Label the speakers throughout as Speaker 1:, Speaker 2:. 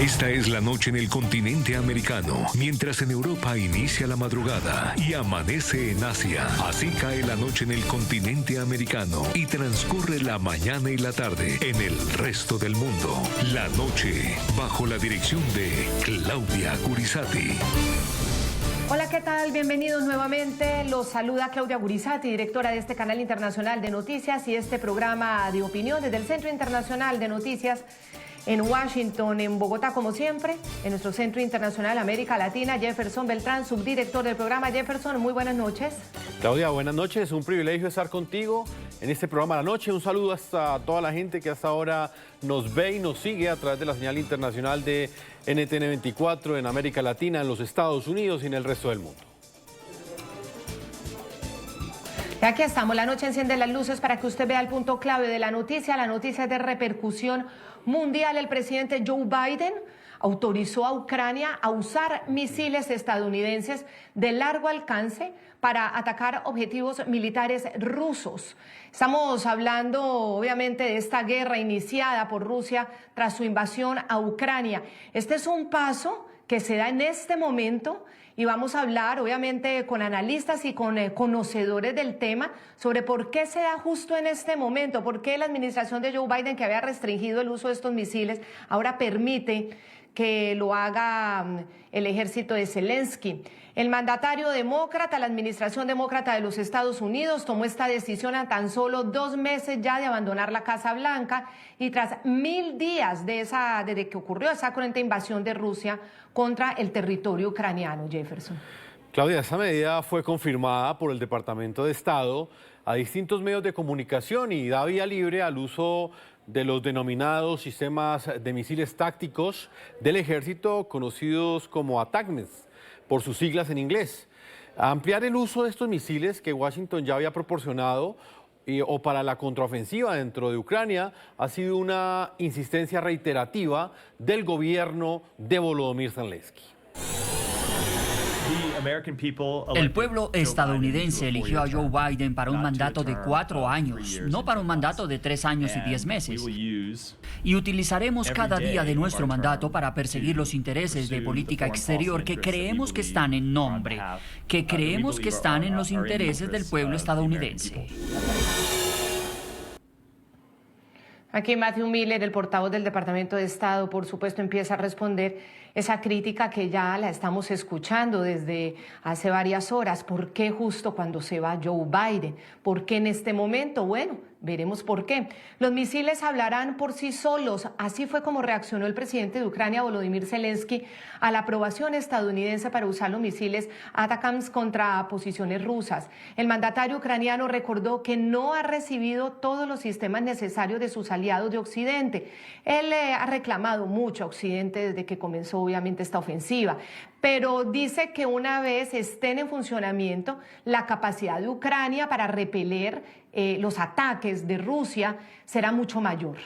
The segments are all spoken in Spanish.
Speaker 1: Esta es la noche en el continente americano, mientras en Europa inicia la madrugada y amanece en Asia. Así cae la noche en el continente americano y transcurre la mañana y la tarde en el resto del mundo. La noche, bajo la dirección de Claudia Gurizati.
Speaker 2: Hola, ¿qué tal? Bienvenidos nuevamente. Los saluda Claudia Gurizati, directora de este canal internacional de noticias y este programa de opinión desde el Centro Internacional de Noticias en Washington, en Bogotá, como siempre, en nuestro Centro Internacional América Latina. Jefferson Beltrán, subdirector del programa. Jefferson, muy buenas noches.
Speaker 3: Claudia, buenas noches. Un privilegio estar contigo en este programa de la noche. Un saludo hasta toda la gente que hasta ahora nos ve y nos sigue a través de la señal internacional de NTN 24 en América Latina, en los Estados Unidos y en el resto del mundo.
Speaker 2: Aquí estamos. La noche enciende las luces para que usted vea el punto clave de la noticia. La noticia es de repercusión mundial. El presidente Joe Biden autorizó a Ucrania a usar misiles estadounidenses de largo alcance para atacar objetivos militares rusos. Estamos hablando, obviamente, de esta guerra iniciada por Rusia tras su invasión a Ucrania. Este es un paso que se da en este momento y vamos a hablar, obviamente, con analistas y con conocedores del tema sobre por qué se da justo en este momento, por qué la administración de Joe Biden, que había restringido el uso de estos misiles, ahora permite que lo haga el ejército de Zelensky. El mandatario demócrata, la administración demócrata de los Estados Unidos tomó esta decisión a tan solo 2 meses ya de abandonar la Casa Blanca y tras 1000 días desde que ocurrió esa cruenta invasión de Rusia contra el territorio ucraniano. Jefferson.
Speaker 3: Claudia, esta medida fue confirmada por el Departamento de Estado a distintos medios de comunicación y da vía libre al uso de los denominados sistemas de misiles tácticos del ejército conocidos como ATACMS, por sus siglas en inglés. Ampliar el uso de estos misiles que Washington ya había proporcionado o para la contraofensiva dentro de Ucrania ha sido una insistencia reiterativa del gobierno de Volodymyr Zelensky.
Speaker 4: El pueblo estadounidense eligió a Joe Biden para un mandato de 4 años, no para un mandato de 3 años y 10 meses. Y utilizaremos cada día de nuestro mandato para perseguir los intereses de política exterior que creemos que están en nombre, que creemos que están en los intereses del pueblo estadounidense.
Speaker 2: Aquí Matthew Miller, el portavoz del Departamento de Estado, por supuesto, empieza a responder esa crítica que ya la estamos escuchando desde hace varias horas. ¿Por qué justo cuando se va Joe Biden? ¿Por qué en este momento? Bueno, veremos por qué. Los misiles hablarán por sí solos. Así fue como reaccionó el presidente de Ucrania, Volodymyr Zelensky, a la aprobación estadounidense para usar los misiles ATACMS contra posiciones rusas. El mandatario ucraniano recordó que no ha recibido todos los sistemas necesarios de sus aliados de Occidente. Él ha reclamado mucho a Occidente desde que comenzó obviamente esta ofensiva, pero dice que una vez estén en funcionamiento, la capacidad de Ucrania para repeler los ataques de Rusia será mucho mayor.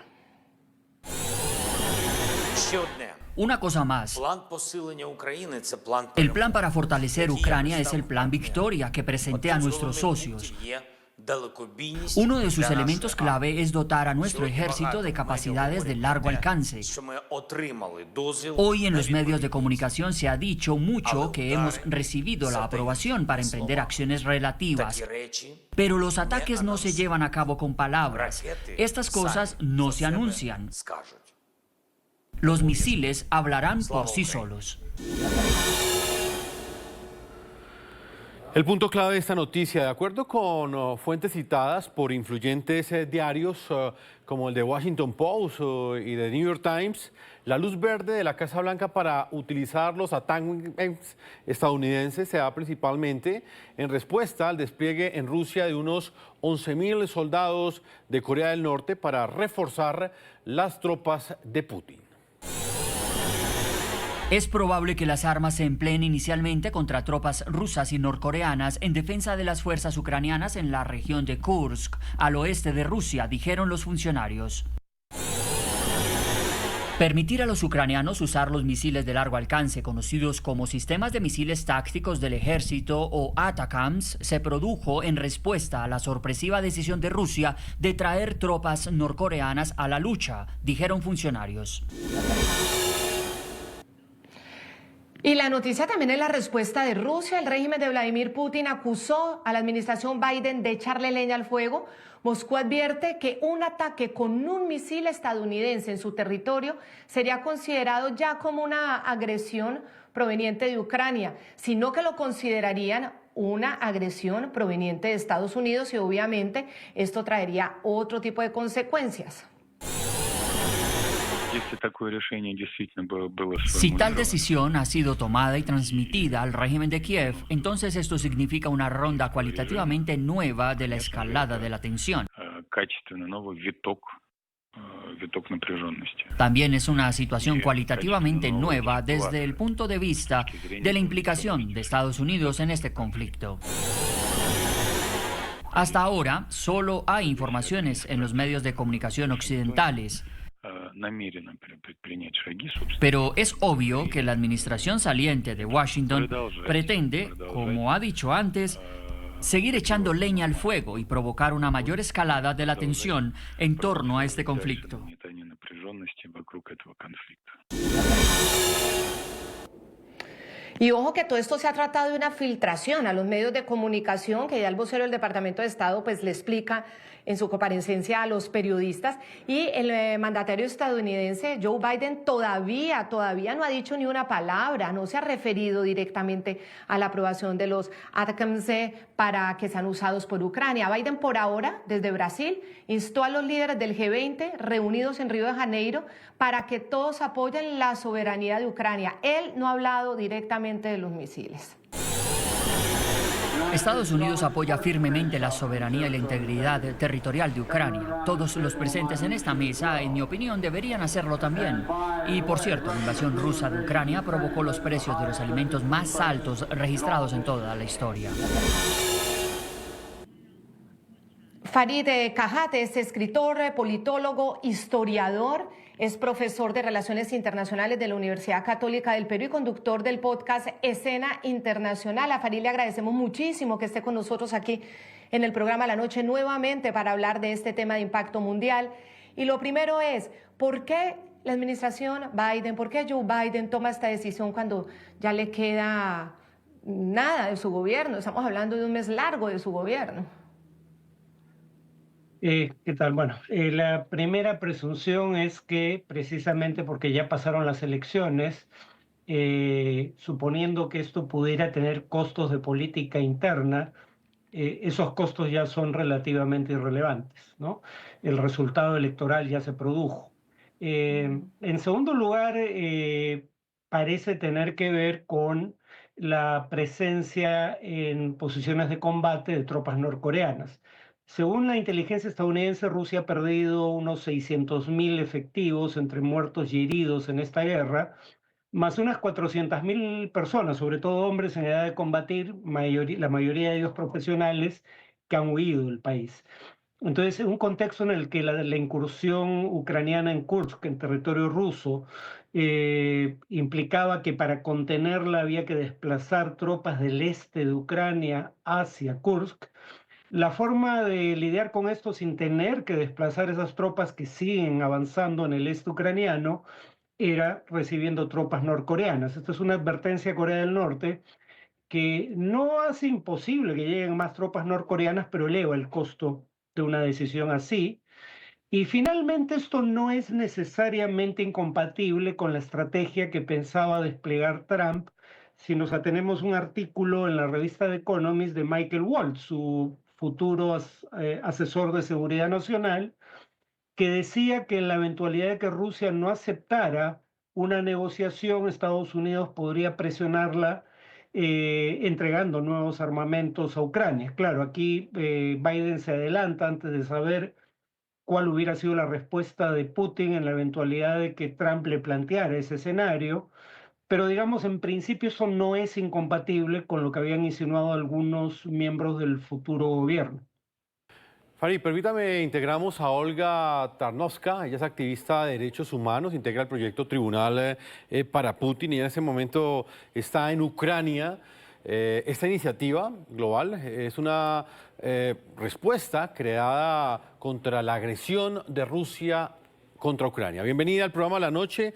Speaker 4: Una cosa más. El plan para fortalecer Ucrania es el Plan Victoria que presenté a nuestros socios. Uno de sus elementos clave es dotar a nuestro ejército de capacidades de largo alcance. Hoy en los medios de comunicación se ha dicho mucho que hemos recibido la aprobación para emprender acciones relativas, pero los ataques no se llevan a cabo con palabras. Estas cosas no se anuncian. Los misiles hablarán por sí solos.
Speaker 3: El punto clave de esta noticia, de acuerdo con fuentes citadas por influyentes diarios como el de Washington Post y de New York Times, la luz verde de la Casa Blanca para utilizar los ATACMS estadounidenses se da principalmente en respuesta al despliegue en Rusia de unos 11.000 soldados de Corea del Norte para reforzar las tropas de Putin.
Speaker 4: Es probable que las armas se empleen inicialmente contra tropas rusas y norcoreanas en defensa de las fuerzas ucranianas en la región de Kursk, al oeste de Rusia, dijeron los funcionarios. Permitir a los ucranianos usar los misiles de largo alcance, conocidos como sistemas de misiles tácticos del ejército o ATACMS, se produjo en respuesta a la sorpresiva decisión de Rusia de traer tropas norcoreanas a la lucha, dijeron funcionarios.
Speaker 2: Y la noticia también es la respuesta de Rusia. El régimen de Vladimir Putin acusó a la administración Biden de echarle leña al fuego. Moscú advierte que un ataque con un misil estadounidense en su territorio sería considerado ya como una agresión proveniente de Ucrania, sino que lo considerarían una agresión proveniente de Estados Unidos y obviamente esto traería otro tipo de consecuencias.
Speaker 4: Si tal decisión ha sido tomada y transmitida al régimen de Kiev, entonces esto significa una ronda cualitativamente nueva de la escalada de la tensión. También es una situación cualitativamente nueva desde el punto de vista de la implicación de Estados Unidos en este conflicto. Hasta ahora, solo hay informaciones en los medios de comunicación occidentales. Pero es obvio que la administración saliente de Washington pretende, como ha dicho antes, seguir echando leña al fuego y provocar una mayor escalada de la tensión en torno a este conflicto.
Speaker 2: Y ojo que todo esto se ha tratado de una filtración a los medios de comunicación, que ya el vocero del Departamento de Estado pues le explica en su comparecencia a los periodistas, y el mandatario estadounidense Joe Biden todavía no ha dicho ni una palabra, no se ha referido directamente a la aprobación de los ATACMS para que sean usados por Ucrania. Biden por ahora, desde Brasil, instó a los líderes del G20 reunidos en Río de Janeiro para que todos apoyen la soberanía de Ucrania. Él no ha hablado directamente de los misiles.
Speaker 4: Estados Unidos apoya firmemente la soberanía y la integridad territorial de Ucrania. Todos los presentes en esta mesa, en mi opinión, deberían hacerlo también. Y, por cierto, la invasión rusa de Ucrania provocó los precios de los alimentos más altos registrados en toda la historia.
Speaker 2: Farid Cajate es escritor, politólogo, historiador, es profesor de Relaciones Internacionales de la Universidad Católica del Perú y conductor del podcast Escena Internacional. A Farid le agradecemos muchísimo que esté con nosotros aquí en el programa La Noche nuevamente para hablar de este tema de impacto mundial. Y lo primero es, ¿por qué la administración Biden, por qué Joe Biden toma esta decisión cuando ya le queda nada de su gobierno? Estamos hablando de un mes largo de su gobierno.
Speaker 5: ¿Qué tal? Bueno, la primera presunción es que precisamente porque ya pasaron las elecciones, suponiendo que esto pudiera tener costos de política interna, esos costos ya son relativamente irrelevantes, ¿no? El resultado electoral ya se produjo. En segundo lugar, parece tener que ver con la presencia en posiciones de combate de tropas norcoreanas. Según la inteligencia estadounidense, Rusia ha perdido unos 600.000 efectivos entre muertos y heridos en esta guerra, más unas 400.000 personas, sobre todo hombres en edad de combatir, la mayoría de ellos profesionales, que han huido del país. Entonces, en un contexto en el que la incursión ucraniana en Kursk, en territorio ruso, implicaba que para contenerla había que desplazar tropas del este de Ucrania hacia Kursk, la forma de lidiar con esto sin tener que desplazar esas tropas que siguen avanzando en el este ucraniano era recibiendo tropas norcoreanas. Esta es una advertencia a Corea del Norte que no hace imposible que lleguen más tropas norcoreanas, pero eleva el costo de una decisión así. Y finalmente esto no es necesariamente incompatible con la estrategia que pensaba desplegar Trump si nos atenemos a un artículo en la revista The Economist de Michael Waltz, su futuro asesor de seguridad nacional, que decía que en la eventualidad de que Rusia no aceptara una negociación, Estados Unidos podría presionarla entregando nuevos armamentos a Ucrania. Claro, aquí Biden se adelanta antes de saber cuál hubiera sido la respuesta de Putin en la eventualidad de que Trump le planteara ese escenario, pero digamos, en principio eso no es incompatible con lo que habían insinuado algunos miembros del futuro gobierno.
Speaker 3: Farid, permítame, integramos a Olga Tarnovska, ella es activista de derechos humanos, integra el proyecto Tribunal para Putin y en ese momento está en Ucrania. Esta iniciativa global es una respuesta creada contra la agresión de Rusia contra Ucrania. Bienvenida al programa La Noche.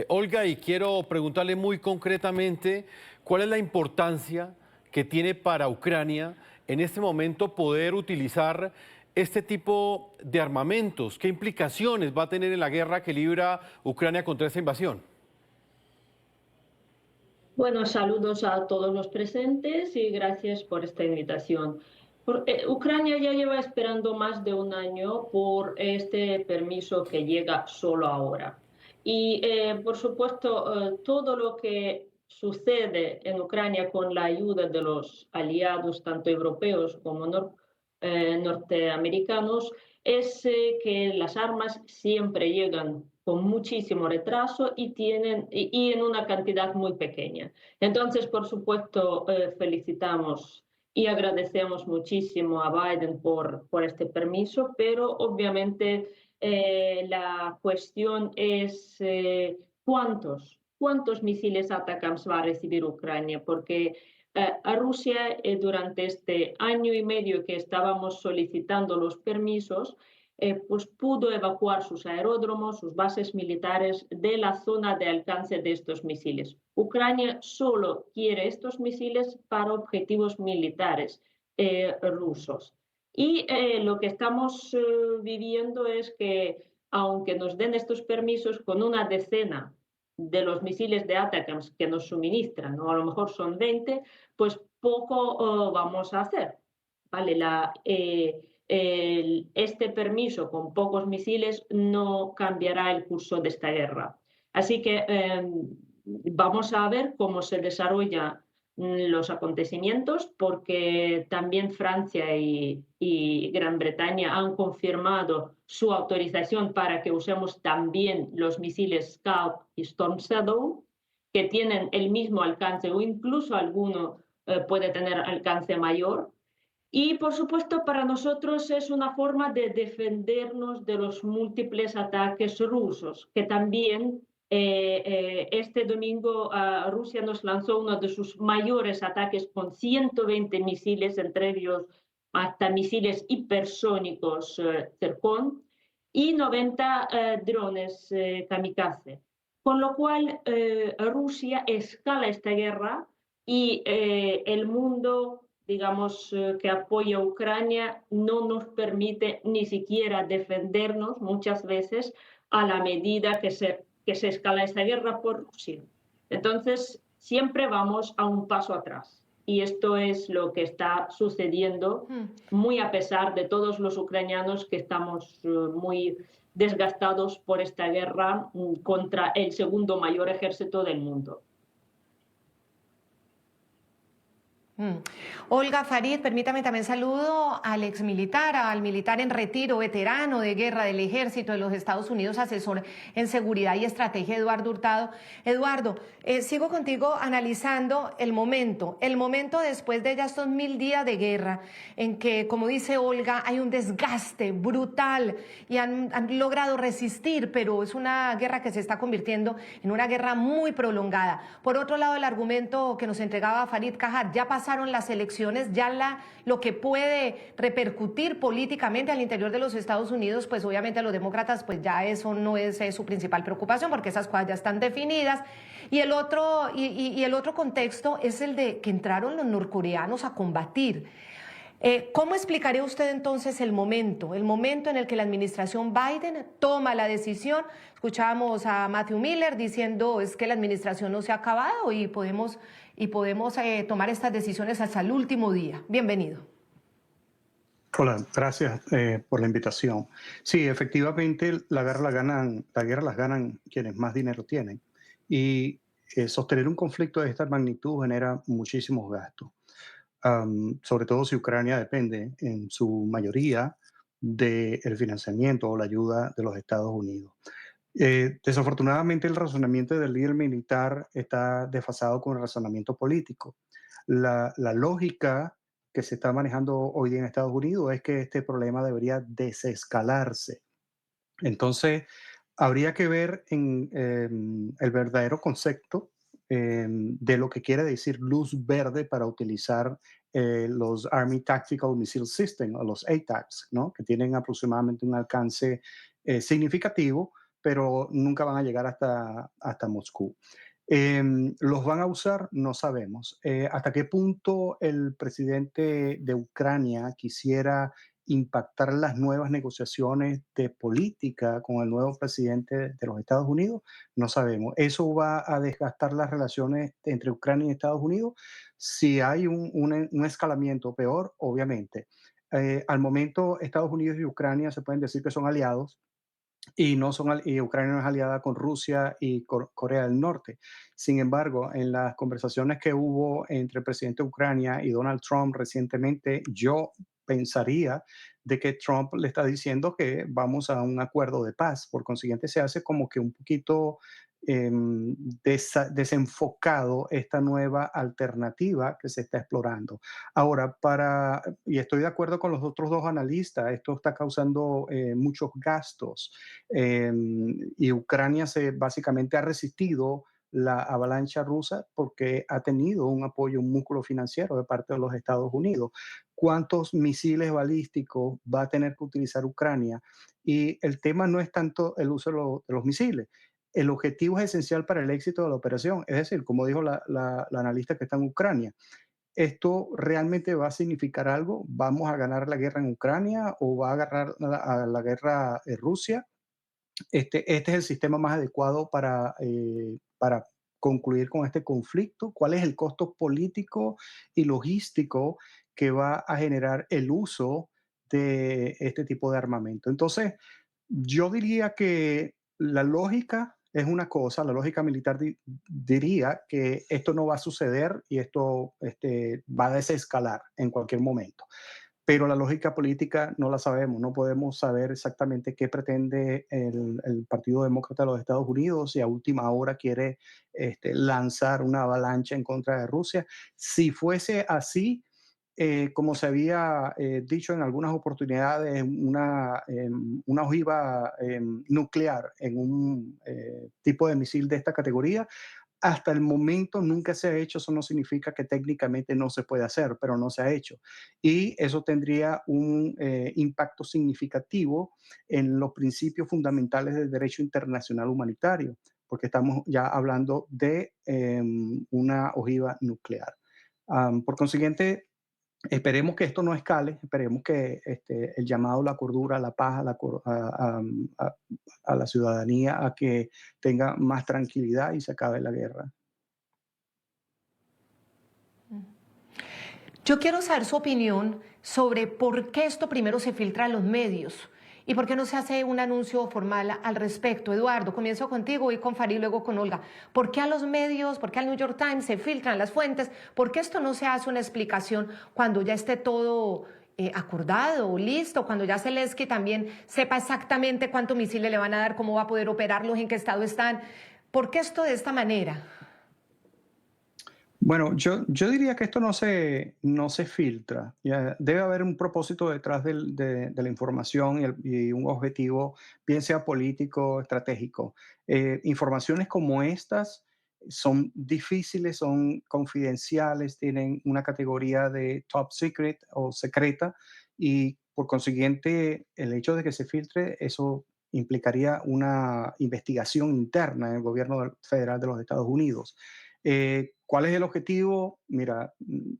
Speaker 3: Olga, y quiero preguntarle muy concretamente cuál es la importancia que tiene para Ucrania en este momento poder utilizar este tipo de armamentos. ¿Qué implicaciones va a tener en la guerra que libra Ucrania contra esta invasión?
Speaker 6: Bueno, saludos a todos los presentes y gracias por esta invitación. Ucrania ya lleva esperando más de un año por este permiso que llega solo ahora. Y por supuesto, todo lo que sucede en Ucrania con la ayuda de los aliados, tanto europeos como norteamericanos, es que las armas siempre llegan con muchísimo retraso y en una cantidad muy pequeña. Entonces, por supuesto, felicitamos y agradecemos muchísimo a Biden por este permiso, pero obviamente la cuestión es cuántos misiles ATACMS va a recibir Ucrania, porque a Rusia durante este año y medio que estábamos solicitando los permisos, pues pudo evacuar sus aeródromos, sus bases militares de la zona de alcance de estos misiles. Ucrania solo quiere estos misiles para objetivos militares rusos. Y lo que estamos viviendo es que, aunque nos den estos permisos con una decena de los misiles de ATACMS que nos suministran, o a lo mejor son 20, pues poco vamos a hacer. ¿Vale? Este permiso con pocos misiles no cambiará el curso de esta guerra. Así que vamos a ver cómo se desarrollan los acontecimientos, porque también Francia y Gran Bretaña han confirmado su autorización para que usemos también los misiles Scalp y Storm Shadow, que tienen el mismo alcance o incluso alguno puede tener alcance mayor. Y, por supuesto, para nosotros es una forma de defendernos de los múltiples ataques rusos, que también este domingo Rusia nos lanzó uno de sus mayores ataques con 120 misiles, entre ellos hasta misiles hipersónicos Zircon y 90 drones kamikaze. Con lo cual, Rusia escala esta guerra y el mundo, digamos, que apoya a Ucrania no nos permite ni siquiera defendernos muchas veces a la medida que se escala esta guerra por Rusia. Entonces, siempre vamos a un paso atrás. Y esto es lo que está sucediendo, muy a pesar de todos los ucranianos que estamos muy desgastados por esta guerra contra el segundo mayor ejército del mundo.
Speaker 2: Olga Farid, permítame también saludo al exmilitar, al militar en retiro, veterano de guerra del Ejército de los Estados Unidos, asesor en seguridad y estrategia, Eduardo Hurtado. Eduardo, sigo contigo analizando el momento después de ya estos 1000 días de guerra, en que, como dice Olga, hay un desgaste brutal y han logrado resistir, pero es una guerra que se está convirtiendo en una guerra muy prolongada. Por otro lado, el argumento que nos entregaba Farid Kajar, ya pasaron las elecciones, ya lo que puede repercutir políticamente al interior de los Estados Unidos, pues obviamente a los demócratas pues ya eso no es su principal preocupación, porque esas cosas ya están definidas. Y el otro contexto es el de que entraron los norcoreanos a combatir. ¿Cómo explicaría usted entonces el momento en el que la administración Biden toma la decisión? Escuchábamos a Matthew Miller diciendo es que la administración no se ha acabado y podemos tomar estas decisiones hasta el último día. Bienvenido.
Speaker 7: Hola, gracias por la invitación. Sí, efectivamente la guerra las ganan quienes más dinero tienen. Y sostener un conflicto de esta magnitud genera muchísimos gastos. Sobre todo si Ucrania depende en su mayoría del financiamiento o la ayuda de los Estados Unidos. Desafortunadamente el razonamiento del líder militar está desfasado con el razonamiento político. La lógica que se está manejando hoy día en Estados Unidos es que este problema debería desescalarse. Entonces, habría que ver en el verdadero concepto de lo que quiere decir luz verde para utilizar los Army Tactical Missile System o los ATACMS, ¿no? Que tienen aproximadamente un alcance significativo, pero nunca van a llegar hasta Moscú. ¿Los van a usar? No sabemos. ¿Hasta qué punto el presidente de Ucrania quisiera impactar las nuevas negociaciones de política con el nuevo presidente de los Estados Unidos? No sabemos. ¿Eso va a desgastar las relaciones entre Ucrania y Estados Unidos? Si hay un escalamiento peor, obviamente. Al momento, Estados Unidos y Ucrania se pueden decir que son aliados y, no son, y Ucrania no es aliada con Rusia y Corea del Norte. Sin embargo, en las conversaciones que hubo entre el presidente de Ucrania y Donald Trump recientemente, yo pensaría de que Trump le está diciendo que vamos a un acuerdo de paz. Por consiguiente, se hace como que un poquito desenfocado esta nueva alternativa que se está explorando. Ahora, y estoy de acuerdo con los otros dos analistas, esto está causando muchos gastos y Ucrania básicamente ha resistido la avalancha rusa porque ha tenido un apoyo, un músculo financiero de parte de los Estados Unidos. ¿Cuántos misiles balísticos va a tener que utilizar Ucrania? Y el tema no es tanto el uso de los misiles. El objetivo es esencial para el éxito de la operación. Es decir, como dijo la analista que está en Ucrania, ¿esto realmente va a significar algo? ¿Vamos a ganar la guerra en Ucrania o va a agarrar a la guerra Rusia? Este es el sistema más adecuado para concluir con este conflicto. ¿Cuál es el costo político y logístico que va a generar el uso de este tipo de armamento? Entonces, yo diría que la lógica es una cosa, la lógica militar diría que esto no va a suceder y esto va a desescalar en cualquier momento, pero la lógica política no la sabemos, no podemos saber exactamente qué pretende el Partido Demócrata de los Estados Unidos, si a última hora quiere lanzar una avalancha en contra de Rusia. Si fuese así, como se había dicho en algunas oportunidades, una ojiva nuclear en un tipo de misil de esta categoría, hasta el momento nunca se ha hecho. Eso no significa que técnicamente no se puede hacer, pero no se ha hecho. Y eso tendría un impacto significativo en los principios fundamentales del derecho internacional humanitario, porque estamos ya hablando de una ojiva nuclear. Por consiguiente, esperemos que esto no escale, esperemos que el llamado, la cordura, la paz a la ciudadanía, a que tenga más tranquilidad y se acabe la guerra.
Speaker 2: Yo quiero saber su opinión sobre por qué esto primero se filtra en los medios y por qué no se hace un anuncio formal al respecto. Eduardo, comienzo contigo y con Farid, luego con Olga. ¿Por qué a los medios, por qué al New York Times se filtran las fuentes? ¿Por qué esto no se hace una explicación cuando ya esté todo acordado o listo, cuando ya Zelensky también sepa exactamente cuántos misiles le van a dar, cómo va a poder operarlos, en qué estado están? ¿Por qué esto de esta manera?
Speaker 7: Bueno, yo diría que esto no se filtra. Ya, debe haber un propósito detrás de la información y un objetivo, bien sea político, estratégico. Informaciones como estas son difíciles, son confidenciales, tienen una categoría de top secret o secreta, y por consiguiente el hecho de que se filtre, eso implicaría una investigación interna en el gobierno federal de los Estados Unidos. ¿Cuál es el objetivo? Mira,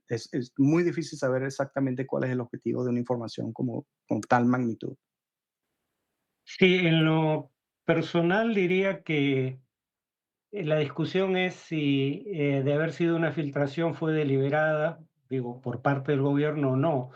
Speaker 7: es muy difícil saber exactamente cuál es el objetivo de una información con tal magnitud.
Speaker 5: Sí, en lo personal diría que la discusión es si de haber sido una filtración fue deliberada, digo, por parte del gobierno o no.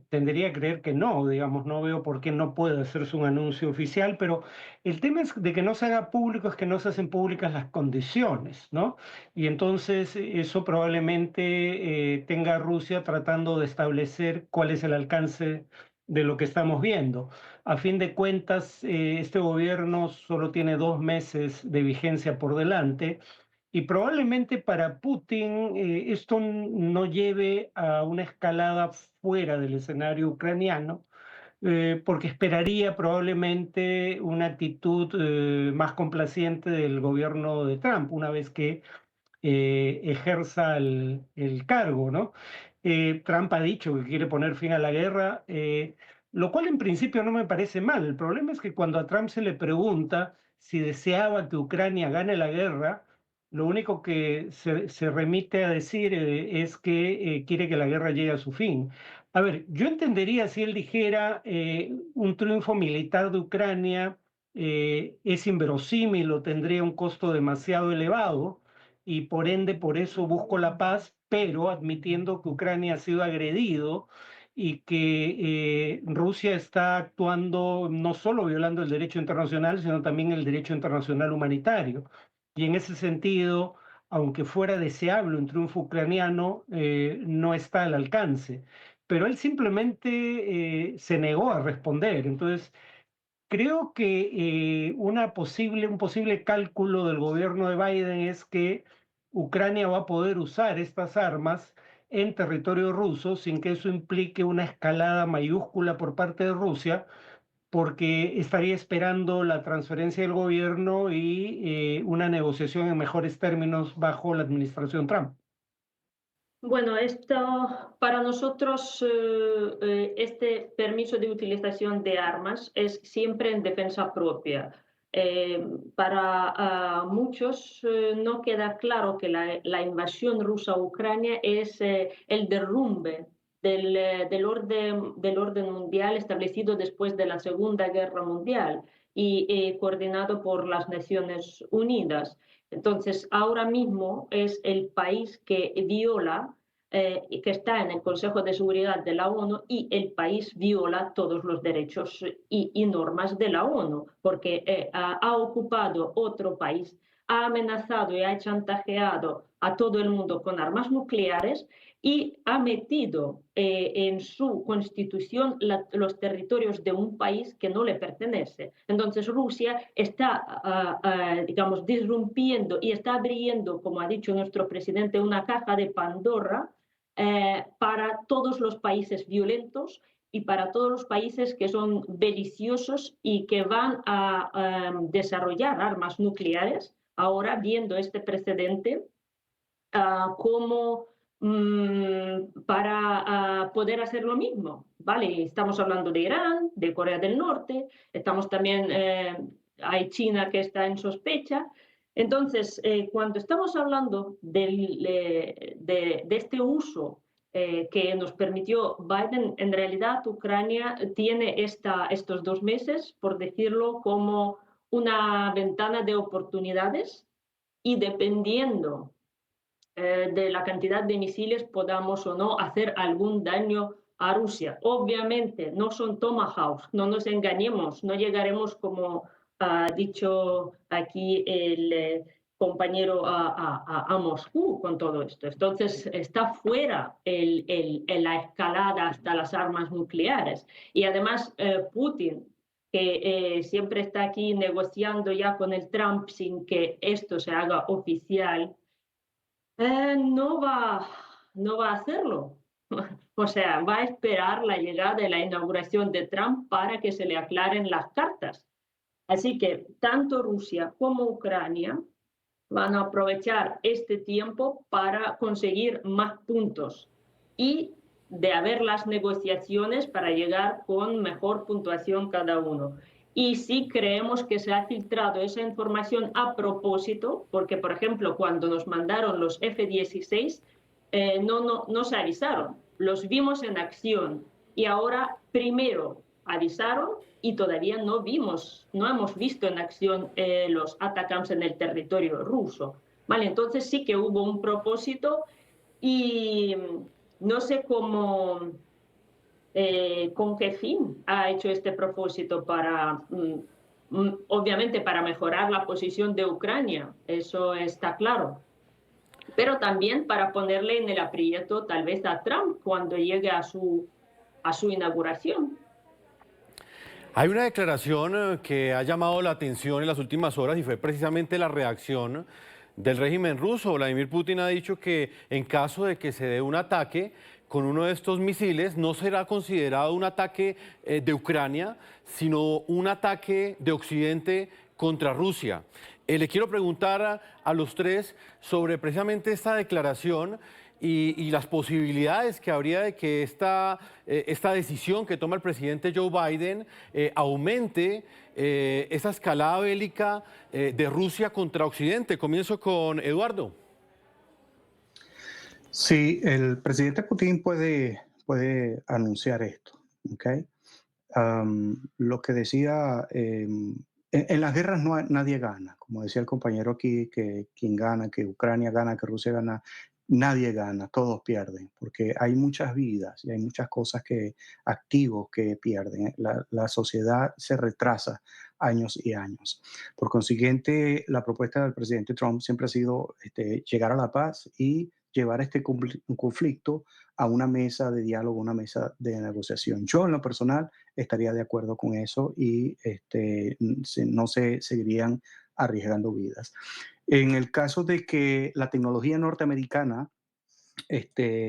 Speaker 5: Tendería a creer que no, digamos, no veo por qué no puede hacerse un anuncio oficial, pero el tema es de que no se haga público, es que no se hacen públicas las condiciones, ¿no? Y entonces eso probablemente tenga a Rusia tratando de establecer cuál es el alcance de lo que estamos viendo. A fin de cuentas, este gobierno solo tiene 2 meses de vigencia por delante y probablemente para Putin esto no lleve a una escalada fuera del escenario ucraniano, porque esperaría probablemente una actitud más complaciente del gobierno de Trump una vez que ejerza el cargo, ¿no? Trump ha dicho que quiere poner fin a la guerra. lo cual en principio no me parece mal. El problema es que cuando a Trump se le pregunta si deseaba que Ucrania gane la guerra, lo único que se remite a decir es que quiere que la guerra llegue a su fin. A ver, yo entendería si él dijera un triunfo militar de Ucrania es inverosímil o tendría un costo demasiado elevado y por ende por eso busco la paz, pero admitiendo que Ucrania ha sido agredido y que Rusia está actuando no solo violando el derecho internacional, sino también el derecho internacional humanitario. Y en ese sentido, aunque fuera deseable un triunfo ucraniano, no está al alcance. Pero él simplemente se negó a responder. Entonces, creo que un posible cálculo del gobierno de Biden es que Ucrania va a poder usar estas armas en territorio ruso sin que eso implique una escalada mayúscula por parte de Rusia, porque estaría esperando la transferencia del gobierno y una negociación en mejores términos bajo la administración Trump.
Speaker 6: Bueno, esto para nosotros, este permiso de utilización de armas es siempre en defensa propia. Para muchos no queda claro que la invasión rusa a Ucrania es el derrumbe del orden mundial establecido después de la Segunda Guerra Mundial y coordinado por las Naciones Unidas. Entonces, ahora mismo es el país que viola, que está en el Consejo de Seguridad de la ONU y el país viola todos los derechos y normas de la ONU, porque ha ocupado otro país, ha amenazado y ha chantajeado a todo el mundo con armas nucleares y ha metido en su constitución los territorios de un país que no le pertenece. Entonces Rusia está, digamos, disrumpiendo y está abriendo, como ha dicho nuestro presidente, una caja de Pandora para todos los países violentos y para todos los países que son beliciosos y que van a desarrollar armas nucleares. Ahora, viendo este precedente, como para poder hacer lo mismo, ¿vale? Estamos hablando de Irán, de Corea del Norte, estamos también, hay China que está en sospecha. Entonces, cuando estamos hablando de este uso que nos permitió Biden, en realidad Ucrania tiene estos 2 meses, por decirlo, como una ventana de oportunidades y dependiendo de la cantidad de misiles podamos o no hacer algún daño a Rusia. Obviamente no son Tomahawks, no nos engañemos, no llegaremos como ha dicho aquí el compañero a Moscú con todo esto. Entonces está fuera la escalada hasta las armas nucleares. Y además Putin, que siempre está aquí negociando ya con el Trump sin que esto se haga oficial, no va a hacerlo. O sea, va a esperar la llegada de la inauguración de Trump para que se le aclaren las cartas. Así que tanto Rusia como Ucrania van a aprovechar este tiempo para conseguir más puntos y de haber las negociaciones para llegar con mejor puntuación cada uno. Y sí creemos que se ha filtrado esa información a propósito, porque, por ejemplo, cuando nos mandaron los F-16, no se avisaron, los vimos en acción y ahora primero avisaron y todavía no hemos visto en acción los ATACMS en el territorio ruso. Vale, entonces sí que hubo un propósito y no sé cómo, con qué fin ha hecho este propósito para, obviamente para mejorar la posición de Ucrania, eso está claro, pero también para ponerle en el aprieto tal vez a Trump cuando llegue a su inauguración.
Speaker 3: Hay una declaración que ha llamado la atención en las últimas horas y fue precisamente la reacción del régimen ruso. Vladimir Putin ha dicho que en caso de que se dé un ataque con uno de estos misiles, no será considerado un ataque de Ucrania, sino un ataque de Occidente contra Rusia. Le quiero preguntar a los tres sobre precisamente esta declaración y las posibilidades que habría de que esta decisión que toma el presidente Joe Biden aumente esa escalada bélica de Rusia contra Occidente. Comienzo con Eduardo.
Speaker 7: Sí, el presidente Putin puede anunciar esto, ¿ok? Lo que decía, en las guerras nadie gana, como decía el compañero aquí, que quien gana, que Ucrania gana, que Rusia gana, nadie gana, todos pierden, porque hay muchas vidas y hay muchas cosas activos que pierden. La sociedad se retrasa años y años. Por consiguiente, la propuesta del presidente Trump siempre ha sido llegar a la paz y llevar un conflicto a una mesa de diálogo, una mesa de negociación. Yo, en lo personal, estaría de acuerdo con eso y no se seguirían arriesgando vidas. En el caso de que la tecnología norteamericana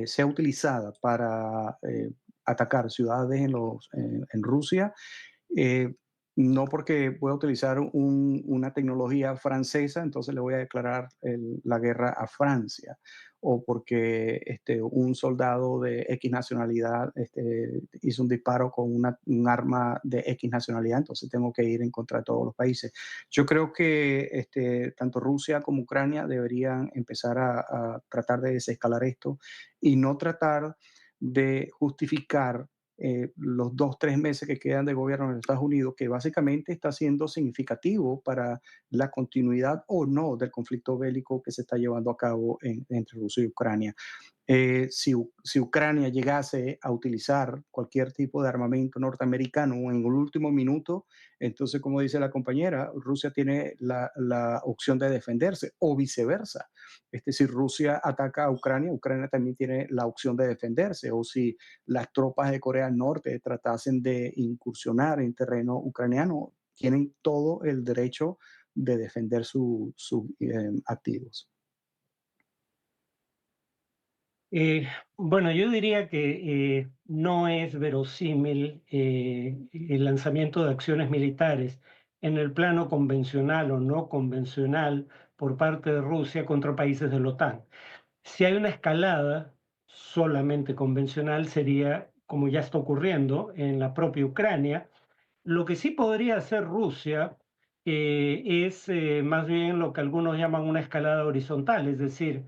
Speaker 7: sea utilizada para atacar ciudades en Rusia, no porque voy a utilizar una tecnología francesa, entonces le voy a declarar la guerra a Francia, o porque un soldado de X nacionalidad hizo un disparo con un arma de X nacionalidad, entonces tengo que ir en contra de todos los países. Yo creo que tanto Rusia como Ucrania deberían empezar a tratar de desescalar esto y no tratar de justificar los 2-3 meses que quedan de gobierno en Estados Unidos, que básicamente está siendo significativo para la continuidad o no del conflicto bélico que se está llevando a cabo entre Rusia y Ucrania. Si Ucrania llegase a utilizar cualquier tipo de armamento norteamericano en el último minuto, entonces, como dice la compañera, Rusia tiene la opción de defenderse o viceversa. Si Rusia ataca a Ucrania, Ucrania también tiene la opción de defenderse. O si las tropas de Corea del Norte tratasen de incursionar en terreno ucraniano, tienen todo el derecho de defender sus activos.
Speaker 5: Bueno, yo diría que no es verosímil el lanzamiento de acciones militares en el plano convencional o no convencional por parte de Rusia contra países de la OTAN. Si hay una escalada solamente convencional, sería como ya está ocurriendo en la propia Ucrania. Lo que sí podría hacer Rusia es más bien lo que algunos llaman una escalada horizontal, es decir,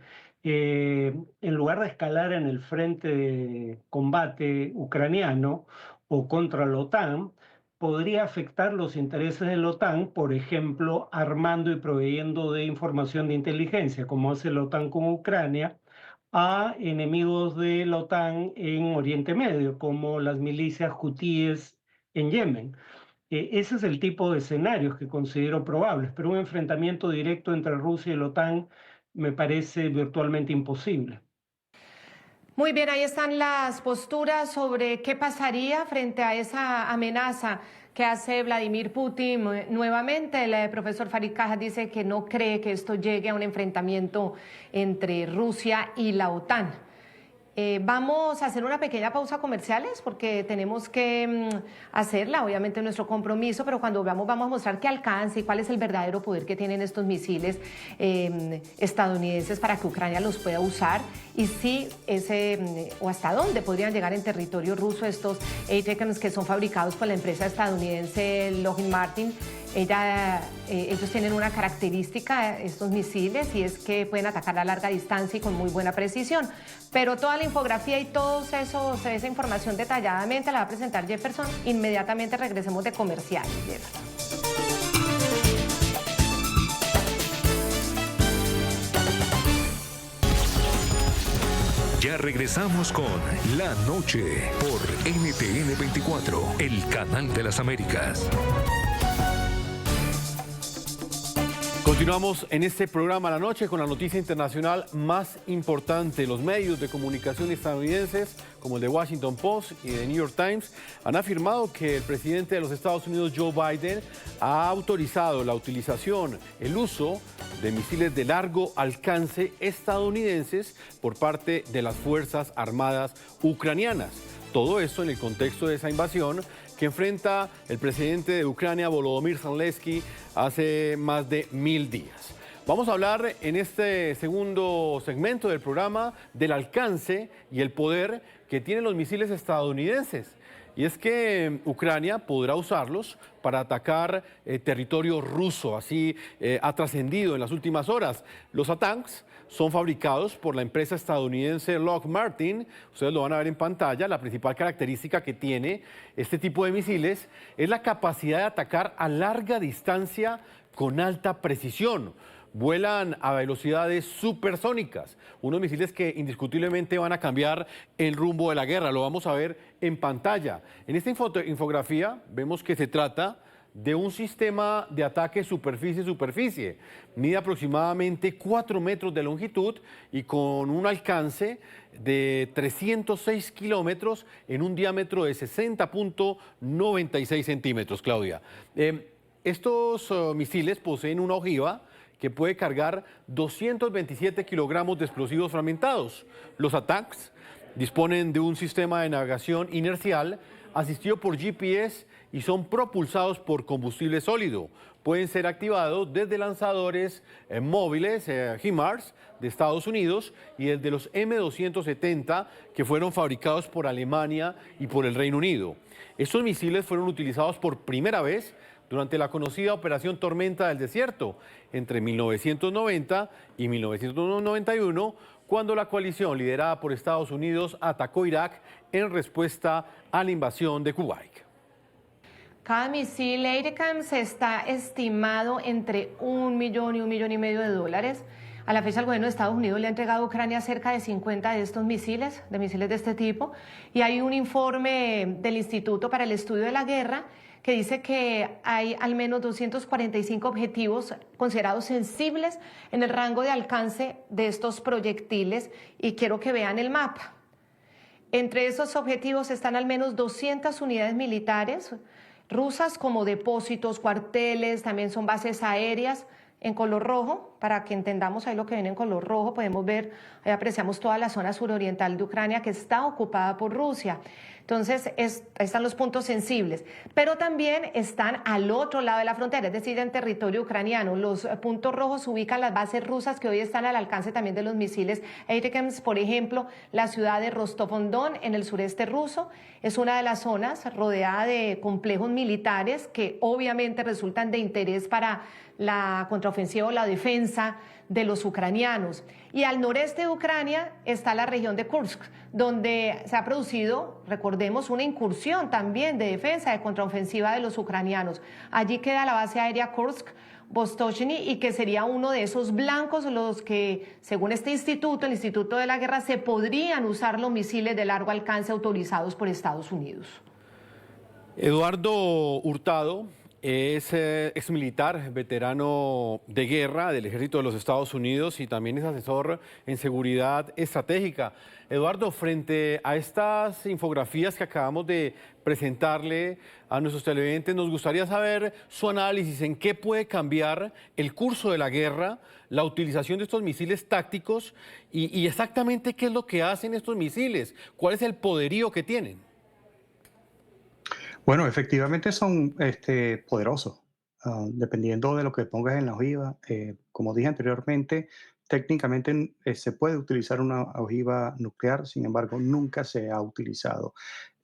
Speaker 5: en lugar de escalar en el frente de combate ucraniano o contra la OTAN, podría afectar los intereses de la OTAN, por ejemplo, armando y proveyendo de información de inteligencia, como hace la OTAN con Ucrania, a enemigos de la OTAN en Oriente Medio, como las milicias hutíes en Yemen. Ese es el tipo de escenarios que considero probables, pero un enfrentamiento directo entre Rusia y la OTAN me parece virtualmente imposible.
Speaker 2: Muy bien, ahí están las posturas sobre qué pasaría frente a esa amenaza que hace Vladimir Putin. Nuevamente, el profesor Farid Kaja dice que no cree que esto llegue a un enfrentamiento entre Rusia y la OTAN. Vamos a hacer una pequeña pausa comerciales porque tenemos que hacerla, obviamente nuestro compromiso, pero cuando vamos a mostrar qué alcance y cuál es el verdadero poder que tienen estos misiles estadounidenses para que Ucrania los pueda usar y si o hasta dónde podrían llegar en territorio ruso estos ATACMS que son fabricados por la empresa estadounidense Lockheed Martin. Ellos tienen una característica, estos misiles, y es que pueden atacar a larga distancia y con muy buena precisión. Pero toda la infografía y esa información detalladamente la va a presentar Jefferson. Inmediatamente regresemos de comerciales.
Speaker 1: Ya regresamos con La Noche por NTN 24, el canal de las Américas.
Speaker 3: Continuamos en este programa La Noche con la noticia internacional más importante. Los medios de comunicación estadounidenses, como el de Washington Post y el New York Times, han afirmado que el presidente de los Estados Unidos, Joe Biden, ha autorizado la utilización, el uso de misiles de largo alcance estadounidenses por parte de las Fuerzas Armadas ucranianas. Todo esto en el contexto de esa invasión que enfrenta el presidente de Ucrania, Volodymyr Zelensky, hace más de 1000 días. Vamos a hablar en este segundo segmento del programa del alcance y el poder que tienen los misiles estadounidenses. Y es que Ucrania podrá usarlos para atacar territorio ruso. Así ha trascendido en las últimas horas. Los ATACMS son fabricados por la empresa estadounidense Lockheed Martin. Ustedes lo van a ver en pantalla. La principal característica que tiene este tipo de misiles es la capacidad de atacar a larga distancia con alta precisión. Vuelan a velocidades supersónicas, unos misiles que indiscutiblemente van a cambiar el rumbo de la guerra. Lo vamos a ver en pantalla. En esta infografía vemos que se trata de un sistema de ataque superficie-superficie. Mide aproximadamente 4 metros de longitud y con un alcance de 306 kilómetros en un diámetro de 60.96 centímetros, Claudia. Estos misiles poseen una ojiva que puede cargar 227 kilogramos de explosivos fragmentados. Los ATACMS disponen de un sistema de navegación inercial asistido por GPS y son propulsados por combustible sólido. Pueden ser activados desde lanzadores móviles HIMARS de Estados Unidos y desde los M270 que fueron fabricados por Alemania y por el Reino Unido. Estos misiles fueron utilizados por primera vez durante la conocida Operación Tormenta del Desierto, entre 1990 y 1991, cuando la coalición liderada por Estados Unidos atacó Irak en respuesta a la invasión de Kuwait.
Speaker 2: Cada misil ATACMS está estimado entre $1 millón y $1,5 millones. A la fecha, el gobierno de Estados Unidos le ha entregado a Ucrania cerca de 50 de estos misiles, de este tipo, y hay un informe del Instituto para el Estudio de la Guerra que dice que hay al menos 245 objetivos considerados sensibles en el rango de alcance de estos proyectiles, y quiero que vean el mapa. Entre esos objetivos están al menos 200 unidades militares rusas, como depósitos, cuarteles, también son bases aéreas en color rojo, para que entendamos ahí lo que viene en color rojo. Podemos ver, ahí apreciamos toda la zona suroriental de Ucrania que está ocupada por Rusia. Entonces, ahí están los puntos sensibles, pero también están al otro lado de la frontera, es decir, en territorio ucraniano. Los puntos rojos ubican las bases rusas que hoy están al alcance también de los misiles ATACMS. Por ejemplo, la ciudad de Rostov-on-Don, en el sureste ruso, es una de las zonas rodeada de complejos militares que obviamente resultan de interés para la contraofensiva o la defensa de los ucranianos. Y al noreste de Ucrania está la región de Kursk, donde se ha producido, recordemos, una incursión también de defensa, de contraofensiva de los ucranianos. Allí queda la base aérea Kursk-Vostochny, y que sería uno de esos blancos los que, según este instituto, el Instituto de la Guerra, se podrían usar los misiles de largo alcance autorizados por Estados Unidos.
Speaker 3: Eduardo Hurtado es exmilitar, veterano de guerra del Ejército de los Estados Unidos y también es asesor en seguridad estratégica. Eduardo, frente a estas infografías que acabamos de presentarle a nuestros televidentes, nos gustaría saber su análisis en qué puede cambiar el curso de la guerra, la utilización de estos misiles tácticos y exactamente qué es lo que hacen estos misiles, cuál es el poderío que tienen.
Speaker 7: Bueno, efectivamente son poderosos, dependiendo de lo que pongas en la ojiva. Como dije anteriormente, técnicamente se puede utilizar una ojiva nuclear, sin embargo, nunca se ha utilizado.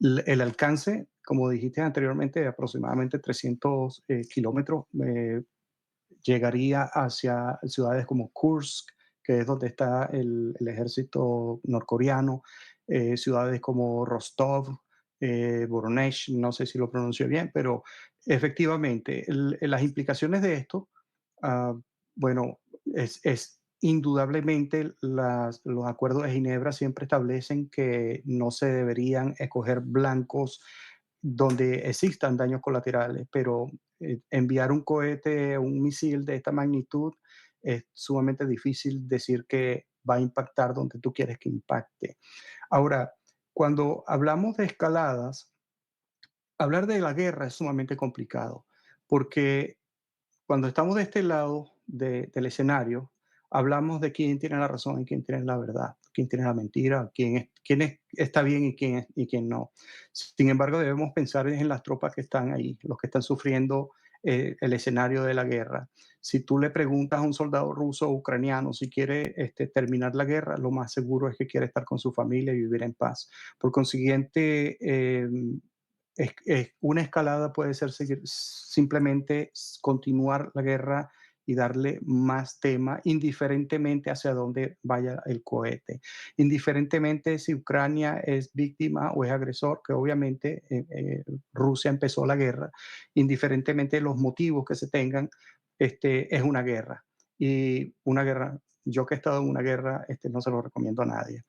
Speaker 7: El alcance, como dijiste anteriormente, de aproximadamente 300 kilómetros, llegaría hacia ciudades como Kursk, que es donde está el ejército norcoreano, ciudades como Rostov, Voronezh, no sé si lo pronuncio bien, pero efectivamente las implicaciones de esto, bueno, es indudablemente los acuerdos de Ginebra siempre establecen que no se deberían escoger blancos donde existan daños colaterales, pero enviar un cohete, un misil de esta magnitud, es sumamente difícil decir que va a impactar donde tú quieres que impacte. Ahora, cuando hablamos de escaladas, hablar de la guerra es sumamente complicado, porque cuando estamos de este lado del escenario, hablamos de quién tiene la razón y quién tiene la verdad, quién tiene la mentira, está bien y quién no. Sin embargo, debemos pensar en las tropas que están ahí, los que están sufriendo el escenario de la guerra. Si tú le preguntas a un soldado ruso o ucraniano si quiere terminar la guerra, lo más seguro es que quiere estar con su familia y vivir en paz. Por consiguiente, una escalada puede ser simplemente continuar la guerra y darle más tema, indiferentemente hacia dónde vaya el cohete. Indiferentemente si Ucrania es víctima o es agresor, que obviamente Rusia empezó la guerra, indiferentemente de los motivos que se tengan, es una guerra. Y una guerra, yo que he estado en una guerra, no se lo recomiendo a nadie.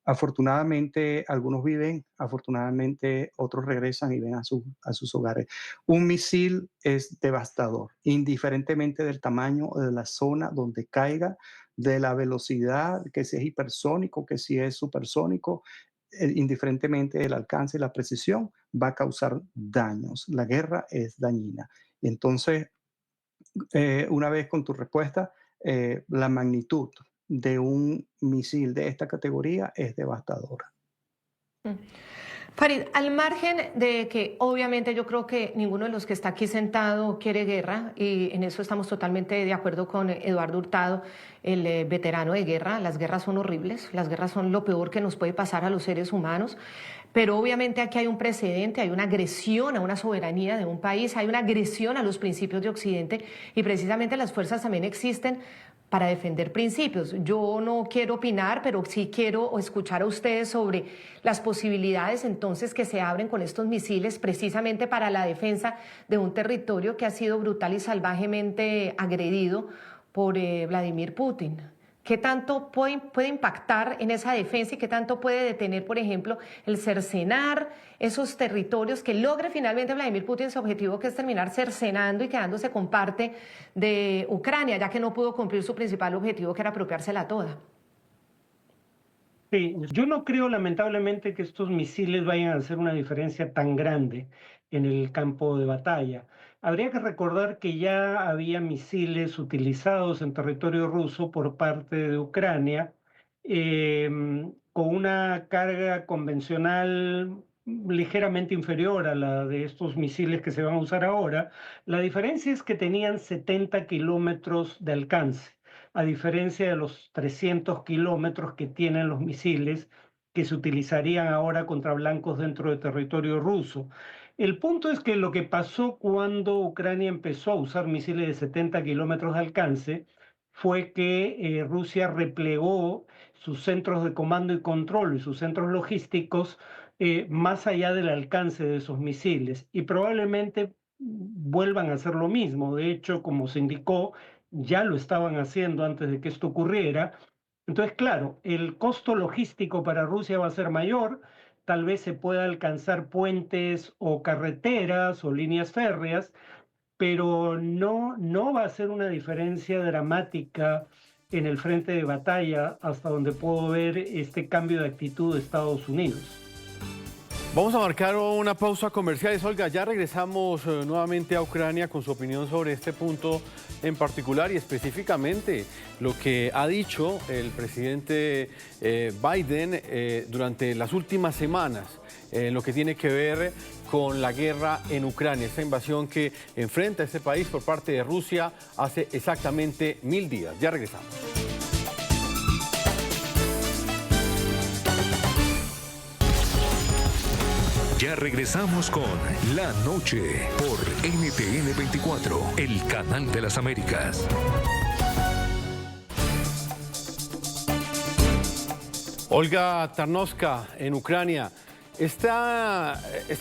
Speaker 7: Afortunadamente, algunos viven, afortunadamente otros regresan y ven a sus hogares. Un misil es devastador, indiferentemente del tamaño o de la zona donde caiga, de la velocidad, que si es hipersónico, que si es supersónico, indiferentemente del alcance y la precisión, va a causar daños. La guerra es dañina. Entonces, una vez con tu respuesta, la magnitud de un misil de esta categoría es devastadora.
Speaker 2: Farid, al margen de que obviamente yo creo que ninguno de los que está aquí sentado quiere guerra, y en eso estamos totalmente de acuerdo con Eduardo Hurtado, el veterano de guerra. Las guerras son horribles, las guerras son lo peor que nos puede pasar a los seres humanos, pero obviamente aquí hay un precedente, hay una agresión a una soberanía de un país, hay una agresión a los principios de Occidente, y precisamente las fuerzas también existen para defender principios. Yo no quiero opinar, pero sí quiero escuchar a ustedes sobre las posibilidades entonces que se abren con estos misiles precisamente para la defensa de un territorio que ha sido brutal y salvajemente agredido por Vladimir Putin. ¿Qué tanto puede impactar en esa defensa y qué tanto puede detener, por ejemplo, el cercenar esos territorios, que logre finalmente Vladimir Putin su objetivo, que es terminar cercenando y quedándose con parte de Ucrania, ya que no pudo cumplir su principal objetivo, que era apropiársela toda?
Speaker 5: Sí, yo no creo lamentablemente que estos misiles vayan a hacer una diferencia tan grande en el campo de batalla. Habría que recordar que ya había misiles utilizados en territorio ruso por parte de Ucrania, con una carga convencional ligeramente inferior a la de estos misiles que se van a usar ahora. La diferencia es que tenían 70 kilómetros de alcance, a diferencia de los 300 kilómetros que tienen los misiles que se utilizarían ahora contra blancos dentro de territorio ruso. El punto es que lo que pasó cuando Ucrania empezó a usar misiles de 70 kilómetros de alcance fue que Rusia replegó sus centros de comando y control y sus centros logísticos más allá del alcance de esos misiles, y probablemente vuelvan a hacer lo mismo. De hecho, como se indicó, ya lo estaban haciendo antes de que esto ocurriera. Entonces, claro, el costo logístico para Rusia va a ser mayor. Tal vez se pueda alcanzar puentes o carreteras o líneas férreas, pero no va a ser una diferencia dramática en el frente de batalla, hasta donde puedo ver este cambio de actitud de Estados Unidos.
Speaker 3: Vamos a marcar una pausa comercial. Olga, ya regresamos nuevamente a Ucrania con su opinión sobre este punto en particular y específicamente lo que ha dicho el presidente Biden durante las últimas semanas en lo que tiene que ver con la guerra en Ucrania, esta invasión que enfrenta este país por parte de Rusia hace exactamente 1000 días. Ya regresamos.
Speaker 1: Ya regresamos con La Noche por NTN 24, el canal de las Américas.
Speaker 3: Olga Tarnowska, en Ucrania. Esta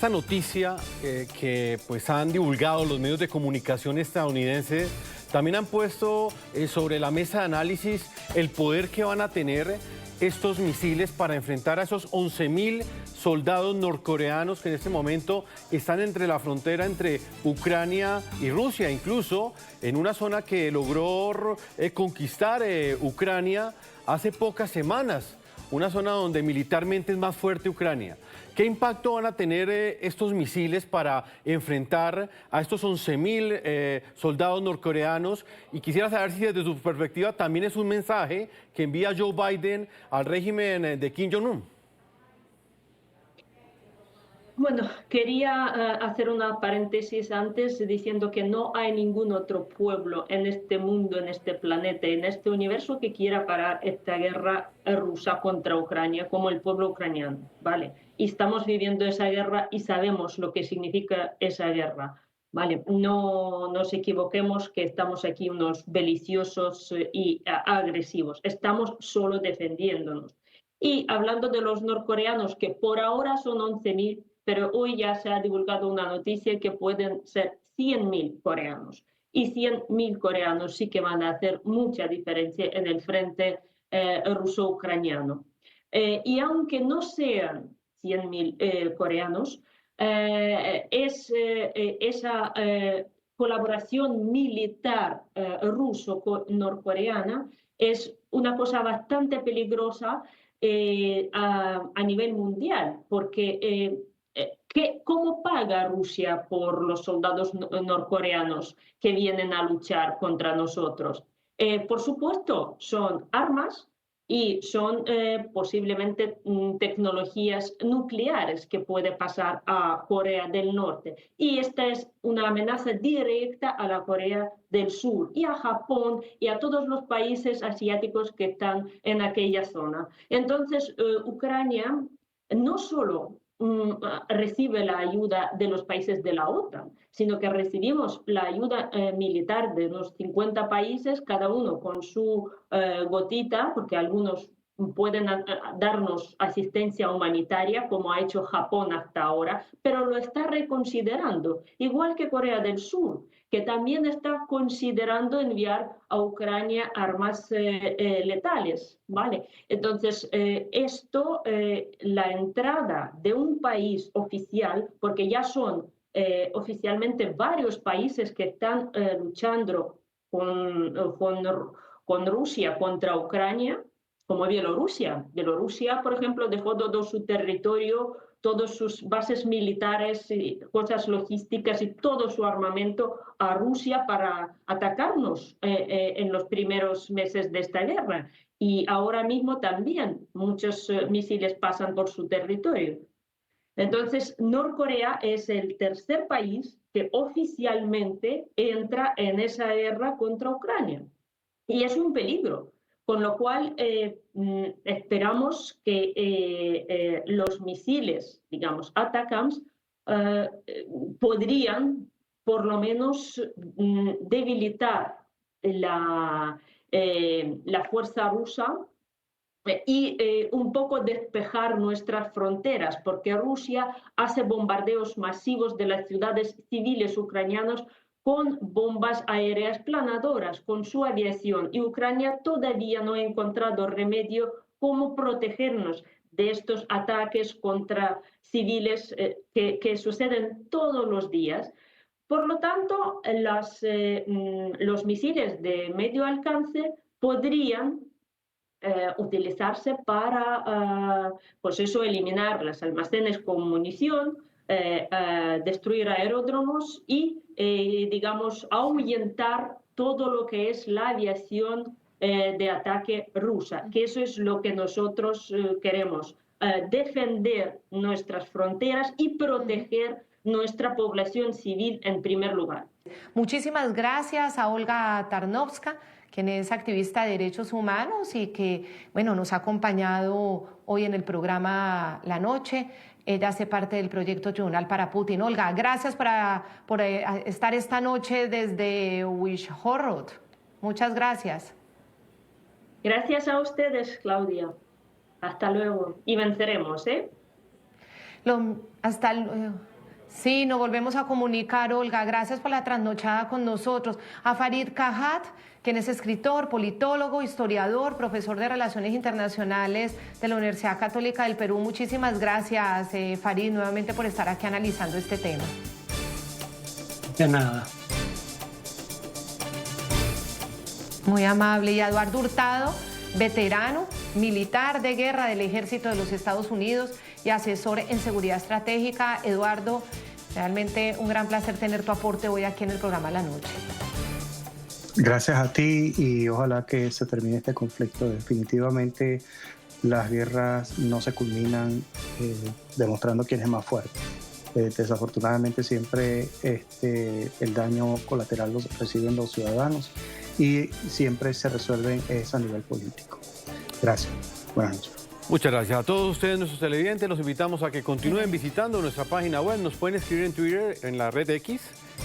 Speaker 3: noticia que pues han divulgado los medios de comunicación estadounidenses también han puesto sobre la mesa de análisis el poder que van a tener estos misiles para enfrentar a esos 11.000 soldados norcoreanos que en este momento están entre la frontera entre Ucrania y Rusia, incluso en una zona que logró conquistar Ucrania hace pocas semanas. una zona donde militarmente es más fuerte Ucrania. ¿Qué impacto van a tener estos misiles para enfrentar a estos 11.000 soldados norcoreanos? Y quisiera saber si desde su perspectiva también es un mensaje que envía Joe Biden al régimen de Kim Jong-un.
Speaker 6: Bueno, quería hacer una paréntesis antes diciendo que no hay ningún otro pueblo en este mundo, en este planeta, en este universo que quiera parar esta guerra rusa contra Ucrania como el pueblo ucraniano, ¿vale? Y estamos viviendo esa guerra y sabemos lo que significa esa guerra, ¿vale? No nos equivoquemos que estamos aquí unos beliciosos y agresivos, estamos solo defendiéndonos. Y hablando de los norcoreanos, que por ahora son 11.000, pero hoy ya se ha divulgado una noticia que pueden ser 100.000 coreanos. Y 100.000 coreanos sí que van a hacer mucha diferencia en el frente ruso-ucraniano. Y aunque no sean 100.000 coreanos, esa colaboración militar ruso-norcoreana es una cosa bastante peligrosa a nivel mundial, porque ¿cómo paga Rusia por los soldados norcoreanos que vienen a luchar contra nosotros? Por supuesto, son armas y son posiblemente tecnologías nucleares que puede pasar a Corea del Norte. Y esta es una amenaza directa a la Corea del Sur y a Japón y a todos los países asiáticos que están en aquella zona. Entonces, Ucrania no solo recibe la ayuda de los países de la OTAN, sino que recibimos la ayuda militar de unos 50 países, cada uno con su gotita, porque algunos pueden darnos asistencia humanitaria, como ha hecho Japón hasta ahora, pero lo está reconsiderando, igual que Corea del Sur, que también está considerando enviar a Ucrania armas letales, ¿vale? Entonces, la entrada de un país oficial, porque ya son oficialmente varios países que están luchando con Rusia contra Ucrania, como Bielorrusia. Bielorrusia, por ejemplo, dejó todo su territorio, todas sus bases militares, y cosas logísticas y todo su armamento a Rusia para atacarnos en los primeros meses de esta guerra. Y ahora mismo también muchos misiles pasan por su territorio. Entonces, Norcorea es el tercer país que oficialmente entra en esa guerra contra Ucrania. Y es un peligro. Con lo cual, esperamos que los misiles, digamos, ATACMS, podrían por lo menos debilitar la fuerza rusa y un poco despejar nuestras fronteras, porque Rusia hace bombardeos masivos de las ciudades civiles ucranianas con bombas aéreas planadoras, con su aviación, y Ucrania todavía no ha encontrado remedio cómo protegernos de estos ataques contra civiles que suceden todos los días. Por lo tanto, los misiles de medio alcance podrían utilizarse para, pues eso, eliminar los almacenes con munición, destruir aeródromos y, digamos, ahuyentar todo lo que es la aviación de ataque rusa, que eso es lo que nosotros queremos, defender nuestras fronteras y proteger nuestra población civil en primer lugar.
Speaker 2: Muchísimas gracias a Olga Tarnowska, quien es activista de derechos humanos y que, bueno, nos ha acompañado hoy en el programa La Noche. Ella hace parte del proyecto Tribunal para Putin. Olga, gracias por estar esta noche desde Wishhorod. Muchas gracias.
Speaker 6: Gracias a ustedes, Claudia. Hasta luego. Y venceremos, ¿eh?
Speaker 2: Hasta luego. Sí, nos volvemos a comunicar, Olga. Gracias por la trasnochada con nosotros. A Farid Kahat, quien es escritor, politólogo, historiador, profesor de Relaciones Internacionales de la Universidad Católica del Perú. Muchísimas gracias, Farid, nuevamente por estar aquí analizando este tema.
Speaker 5: De nada.
Speaker 2: Muy amable. Y a Eduardo Hurtado, veterano, militar de guerra del Ejército de los Estados Unidos y asesor en seguridad estratégica. Eduardo, realmente un gran placer tener tu aporte hoy aquí en el programa La Noche.
Speaker 7: Gracias a ti y ojalá que se termine este conflicto. Definitivamente las guerras no se culminan demostrando quién es más fuerte. Desafortunadamente siempre el daño colateral lo reciben los ciudadanos y siempre se resuelven a nivel político. Gracias. Buenas noches.
Speaker 3: Muchas gracias a todos ustedes, nuestros televidentes. Los invitamos a que continúen visitando nuestra página web. Nos pueden escribir en Twitter, en la red X,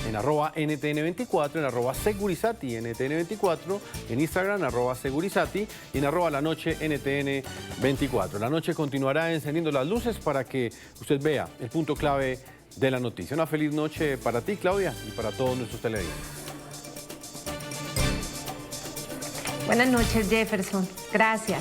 Speaker 3: en @NTN24, en @Segurizati, NTN24, en Instagram, @Segurizati y en @LaNocheNTN24. La noche continuará encendiendo las luces para que usted vea el punto clave de la noticia. Una feliz noche para ti, Claudia, y para todos nuestros televidentes.
Speaker 2: Buenas noches, Jefferson. Gracias.